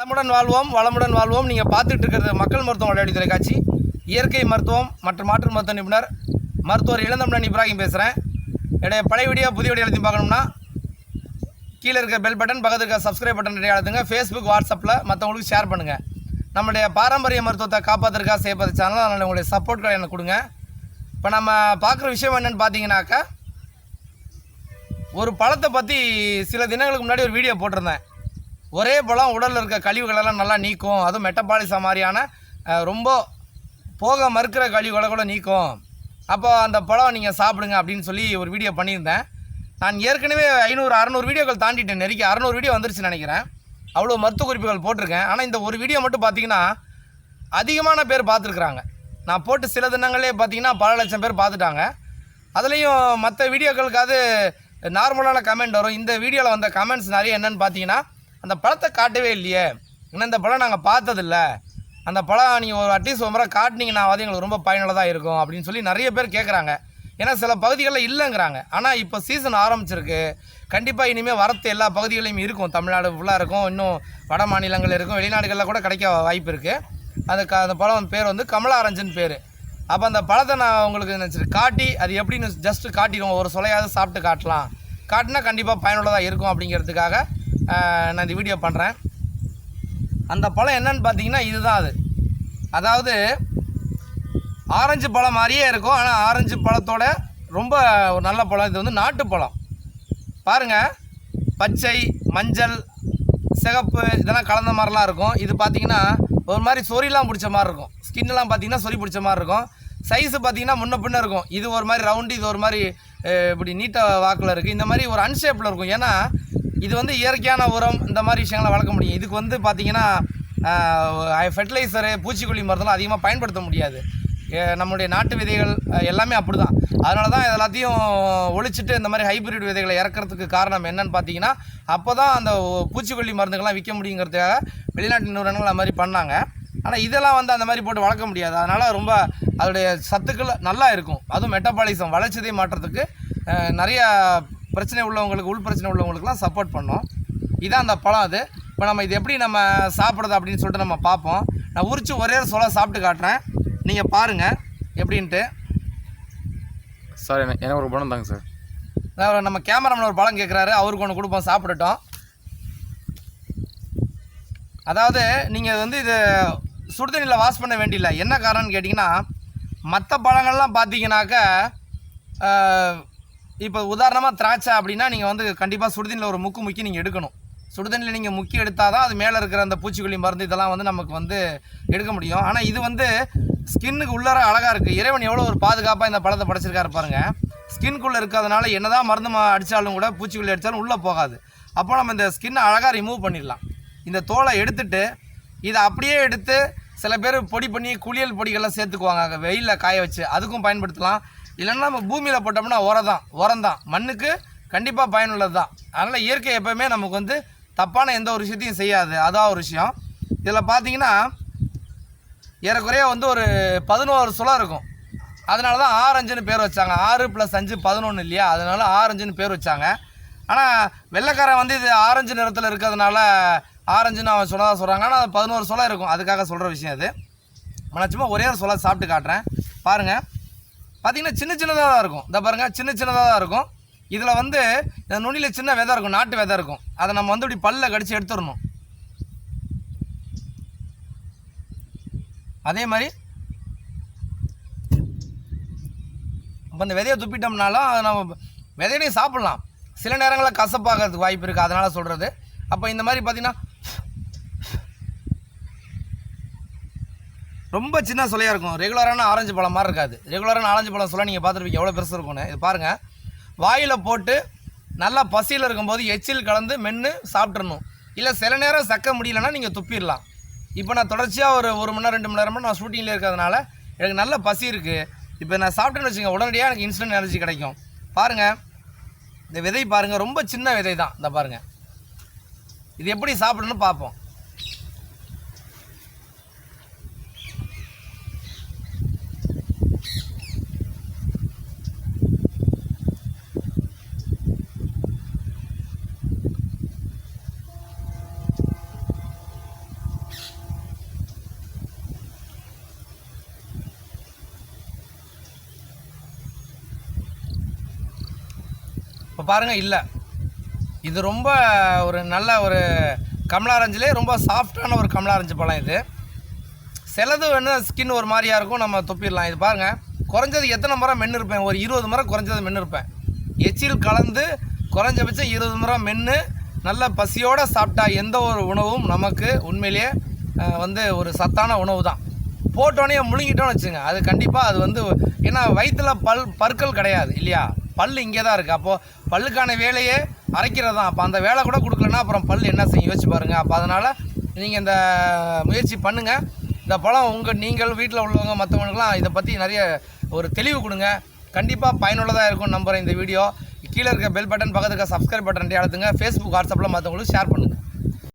வளமுடன் வாழ்வோம் வளமுடன் வாழ்வோம். நீங்கள் பார்த்துட்டு இருக்கிறது மக்கள் மருத்துவம் விளையாடி தொலைக்காட்சி. இயற்கை மருத்துவம் மற்றும் மாற்று மருத்துவ நிபுணர் மருத்துவர் இளந்தமிழன் இப்ராஹிம் பேசுகிறேன். என்னுடைய பழைய வீடியோ புதிய வீடியோ எழுதி பார்க்கணும்னா கீழே இருக்க பெல் பட்டன், பக்கத்தில் இருக்க சப்ஸ்கிரைப் பட்டன் அழுத்துங்க. ஃபேஸ்புக், வாட்ஸ்அப்பில் மற்றவங்களுக்கு ஷேர் பண்ணுங்கள். நம்மளுடைய பாரம்பரிய மருத்துவத்தை காப்பாற்றுறதுக்காக செய்யப்படுற சேனல், அதனால் உங்களுடைய சப்போர்ட்களை எனக்கு கொடுங்க. இப்போ நம்ம பார்க்குற விஷயம் என்னென்னு பார்த்தீங்கன்னாக்கா, ஒரு பழத்தை பற்றி சில தினங்களுக்கு முன்னாடி ஒரு வீடியோ போட்டிருந்தேன். ஒரே பழம் உடலில் இருக்க கழிவுகளெல்லாம் நல்லா நீக்கும், அதுவும் மெட்டபாலிசம் மாதிரியான ரொம்ப போக மறுக்கிற கழிவுகளை கூட நீக்கும். அப்போ அந்த பழம் நீங்கள் சாப்பிடுங்க அப்படின்னு சொல்லி ஒரு வீடியோ பண்ணியிருந்தேன். நான் ஏற்கனவே 500-600 வீடியோக்கள் தாண்டிட்டேன். நெருக்கி 600 வீடியோ வந்துருச்சுன்னு நினைக்கிறேன். அவ்வளோ மருத்துவ குறிப்புகள் போட்டிருக்கேன். ஆனால் இந்த ஒரு வீடியோ மட்டும் பார்த்திங்கன்னா அதிகமான பேர் பார்த்துருக்குறாங்க. நான் போட்டு சில தினங்களே பார்த்திங்கன்னா பல லட்சம் பேர் பார்த்துட்டாங்க. அதுலேயும் மற்ற வீடியோக்களுக்காவது நார்மலான கமெண்ட் வரும். இந்த வீடியோவில் வந்த கமெண்ட்ஸ் நிறைய என்னென்னு பார்த்தீங்கன்னா, அந்த பழத்தை காட்டவே இல்லையே, இன்னும் இந்த பழம் நாங்கள் பார்த்ததில்ல, அந்த பழம் நீங்கள் ஒரு அட்லீஸ்ட் ஒரு முறை காட்டினீங்கன்னா அது எங்களுக்கு ரொம்ப பயனுள்ளதாக இருக்கும் அப்படின்னு சொல்லி நிறைய பேர் கேட்குறாங்க. ஏன்னா சில பகுதிகளில் இல்லைங்கிறாங்க. ஆனால் இப்போ சீசன் ஆரம்பிச்சிருக்கு. கண்டிப்பாக இனிமேல் வரத்து எல்லா பகுதிகளையும் இருக்கும். தமிழ்நாடு ஃபுல்லாக இருக்கும், இன்னும் வட மாநிலங்கள் இருக்கும், வெளிநாடுகளில் கூட கிடைக்க வாய்ப்பு இருக்குது. அந்த பழம் பேர் வந்து கமலா ஆரஞ்சுன்னு பேர். அப்போ அந்த பழத்தை நான் உங்களுக்கு காட்டி அது எப்படின்னு ஜஸ்ட்டு காட்டிடுவோம். ஒரு சொலையாவது சாப்பிட்டு காட்டலாம், காட்டினா கண்டிப்பாக பயனுள்ளதாக இருக்கும் அப்படிங்கிறதுக்காக நான் இந்த வீடியோ பண்ணுறேன். அந்த பழம் என்னன்னு பார்த்தீங்கன்னா இதுதான். அதாவது ஆரஞ்சு பழம் மாதிரியே இருக்கும், ஆனால் ஆரஞ்சு பழத்தோட ரொம்ப ஒரு நல்ல பழம். இது வந்து நாட்டு பழம். பாருங்கள், பச்சை, மஞ்சள், சிகப்பு இதெல்லாம் கலந்த மாதிரிலாம் இருக்கும். இது பார்த்திங்கன்னா ஒரு மாதிரி சொறிலாம் பிடிச்ச மாதிரி இருக்கும். ஸ்கின்னெலாம் பார்த்திங்கன்னா சொறி பிடிச்ச மாதிரி இருக்கும். சைஸு பார்த்திங்கன்னா முன்ன பின்ன இருக்கும். இது ஒரு மாதிரி ரவுண்டு, இது ஒரு மாதிரி இப்படி நீட்டாக வாக்கில் இருக்குது. இந்த மாதிரி ஒரு அன்ஷேப்பில் இருக்கும். ஏன்னா இது வந்து இயற்கையான உரம், இந்த மாதிரி விஷயங்களை வளர்க்க முடியும். இதுக்கு வந்து பார்த்திங்கன்னா ஃபெர்டிலைசரு, பூச்சிக்கொல்லி மருந்தெல்லாம் அதிகமாக பயன்படுத்த முடியாது. நம்முடைய நாட்டு விதைகள் எல்லாமே அப்படி தான். அதனால தான் எல்லாத்தையும் ஒழிச்சிட்டு இந்த மாதிரி ஹைப்ரிட் விதைகளை இறக்கிறதுக்கு காரணம் என்னன்னு பார்த்தீங்கன்னா, அப்போ தான் அந்த பூச்சிக்கொல்லி மருந்துகள்லாம் விற்க முடியுங்கிறதுக்காக வெளிநாட்டு நிறுவனங்கள் அந்த மாதிரி பண்ணாங்க. ஆனால் இதெல்லாம் வந்து அந்த மாதிரி போட்டு வளர்க்க முடியாது. அதனால் ரொம்ப அதோடைய சத்துக்கள் நல்லா இருக்கும். அதுவும் மெட்டபாலிசம் வளர்ச்சிதை மாற்றத்துக்கு நிறையா பிரச்சனை உள்ளவங்களுக்கு, உள் பிரச்சனை உள்ளவங்களுக்குலாம் சப்போர்ட் பண்ணோம். இதான் அந்த பழம். அது இப்போ நம்ம இது எப்படி நம்ம சாப்பிட்றது அப்படின்னு சொல்லிட்டு நம்ம பார்ப்போம். நான் உரித்து ஒரே சொல்ல சாப்பிட்டு காட்டுறேன், நீங்கள் பாருங்கள் எப்படின்ட்டு. சார் எனக்கு ஒரு பழம் தாங்க சார். நம்ம கேமராமேன் ஒரு பழம் கேட்குறாரு, அவருக்கு ஒன்று கொடுப்போம், சாப்பிட்டுட்டோம். அதாவது நீங்கள் வந்து இது சுடுதண்ணியில் வாஷ் பண்ண வேண்டியில்லை. என்ன காரணம்னு கேட்டிங்கன்னா, மற்ற பழங்கள்லாம் பார்த்தீங்கன்னாக்கா இப்போ உதாரணமாக திராட்சை அப்படின்னா நீங்கள் வந்து கண்டிப்பாக சுடுதண்ணியில் ஒரு முக்கி நீங்கள் எடுக்கணும். சுடுதண்ணியில் நீங்கள் முக்கி எடுத்தால் தான் அது மேலே இருக்கிற அந்த பூச்சிக்கொல்லி மருந்து இதெல்லாம் வந்து நமக்கு வந்து எடுக்க முடியும். ஆனால் இது வந்து ஸ்கின்னுக்கு உள்ளார அழகாக இருக்குது. இறைவன் எவ்வளோ ஒரு பாதுகாப்பாக இந்த பழத்தை படைச்சிருக்காரு பாருங்கள். ஸ்கின்குள்ளே இருக்கிறதுனால என்ன தான் மருந்து அடித்தாலும் கூட, பூச்சிக்கொல்லி அடித்தாலும் உள்ளே போகாது. அப்போ நம்ம இந்த ஸ்கின்னை அழகாக ரிமூவ் பண்ணிடலாம். இந்த தோலை எடுத்துட்டு இதை அப்படியே எடுத்து சில பேர் பொடி பண்ணி குளியல் பொடிகள்லாம் சேர்த்துக்குவாங்க, வெயிலில் காய வச்சு, அதுக்கும் பயன்படுத்தலாம். இல்லைன்னா நம்ம பூமியில் போட்டோம்னா உரம் தான், மண்ணுக்கு கண்டிப்பாக பயனுள்ளது தான். அதனால் இயற்கை எப்போவுமே நமக்கு வந்து தப்பான எந்த ஒரு விஷயத்தையும் செய்யாது. அதான் ஒரு விஷயம். இதில் பார்த்தீங்கன்னா ஏறக்குறைய வந்து ஒரு 11 சுளை இருக்கும். அதனால தான் ஆரஞ்சுன்னு பேர் வச்சாங்க. 6 + 5 11 இல்லையா, அதனால ஆரஞ்சுன்னு பேர் வச்சாங்க. ஆனால் வெள்ளைக்காரன் வந்து இது ஆரஞ்சு நிறத்தில் இருக்கிறதுனால ஆரஞ்சுன்னு அவன் சொன்னதாக சொல்கிறாங்க. ஆனால் 11 சுளை இருக்கும், அதுக்காக சொல்கிற விஷயம் அது. நான் சும்மா ஒரே ஒரு சுளை சாப்பிட்டு காட்டுறேன், பாருங்கள். பார்த்திங்கன்னா சின்ன சின்னதாக தான் இருக்கும். இந்த பாருங்கள், சின்ன சின்னதாக தான் இருக்கும். இதில் வந்து இந்த நுனியில் சின்ன விதை இருக்கும், நாட்டு விதை இருக்கும். அதை நம்ம வந்து இப்படி பல்ல கடித்து எடுத்துடணும். அதே மாதிரி இப்போ இந்த விதையை துப்பிட்டோம்னாலும் அதை நம்ம விதையிலையும் சாப்பிட்லாம். சில நேரங்களில் கசப்பாகிறதுக்கு வாய்ப்பு இருக்குது, அதனால் சொல்கிறது. அப்போ இந்த மாதிரி பார்த்திங்கன்னா ரொம்ப சின்ன சுளையாக இருக்கும். ரெகுலரான ஆரஞ்சு பழம் மாதிரி இருக்காது. ரெகுலரான ஆரஞ்சு பழம் சொல்ல நீங்கள் பார்த்துருப்பீங்க எவ்வளோ பெருசு இருக்கும்னு. இது பாருங்கள், வாயில் போட்டு நல்லா பசியில் இருக்கும்போது எச்சில் கலந்து மென்று சாப்பிட்றணும். இல்லை சில நேரம் சக்க முடியலன்னா நீங்கள் துப்பிடலாம். இப்போ நான் தொடர்ச்சியாக ஒரு மணி நேரம் 2 மணி நேரமாக நான் ஷூட்டிங்கில் இருக்கிறதுனால எனக்கு நல்ல பசி இருக்குது. இப்போ நான் சாப்பிட்டேன்னு வச்சுக்கோங்க, உடனடியாக எனக்கு இன்ஸ்டன்ட் எனர்ஜி கிடைக்கும். பாருங்கள், இந்த விதை பாருங்கள், ரொம்ப சின்ன விதை தான். இந்த பாருங்கள், இது எப்படி சாப்பிடணும்னு பார்ப்போம். இப்போ பாருங்கள் இல்லை, இது ரொம்ப ஒரு நல்ல ஒரு கமலா ஆரஞ்சிலே ரொம்ப சாஃப்டான ஒரு கமலா ஆரஞ்சு பழம். இது சிலது வேணும் ஸ்கின் ஒரு மாதிரியாக இருக்கும், நம்ம துப்பிடலாம். இது பாருங்கள், குறைஞ்சது எத்தனை முறை மென்று இருப்பேன், ஒரு 20 முறை குறைஞ்சது மென்று இருப்பேன். எச்சில் கலந்து குறைஞ்சபட்சம் 20 முறை மென்று நல்ல பசியோடு சாப்பிட்டா எந்த ஒரு உணவும் நமக்கு உண்மையிலேயே வந்து ஒரு சத்தான உணவு தான். போட்டோன்னே முழுங்கிட்டோன்னு வச்சுங்க, அது கண்டிப்பாக அது வந்து, ஏன்னா வயிற்றில் பற்கள் கிடையாது இல்லையா, பல் இங்கே தான் இருக்குது. அப்போது பல்லுக்கான வேலையே அரைக்கிறது தான். அப்போ அந்த வேலை கூட கொடுக்கலன்னா அப்புறம் பல் என்ன செய்யும் யோசிச்சு பாருங்கள். அப்போ அதனால் நீங்கள் இந்த முயற்சி பண்ணுங்கள். இந்த பழம் நீங்கள் வீட்டில் உள்ளவங்க மற்றவங்களுக்குலாம் இதை பற்றி நிறைய ஒரு தெளிவு கொடுங்க. கண்டிப்பாக பயனுள்ளதாக இருக்கும்னு நம்புகிறேன் இந்த வீடியோ. கீழே இருக்க பெல் பட்டன், பக்கத்துக்கு சப்ஸ்கிரைப் பட்டன் அழுத்துங்க. ஃபேஸ்புக், வாட்ஸ்அப்பில் மற்றவங்களுக்கு ஷேர் பண்ணுங்கள்.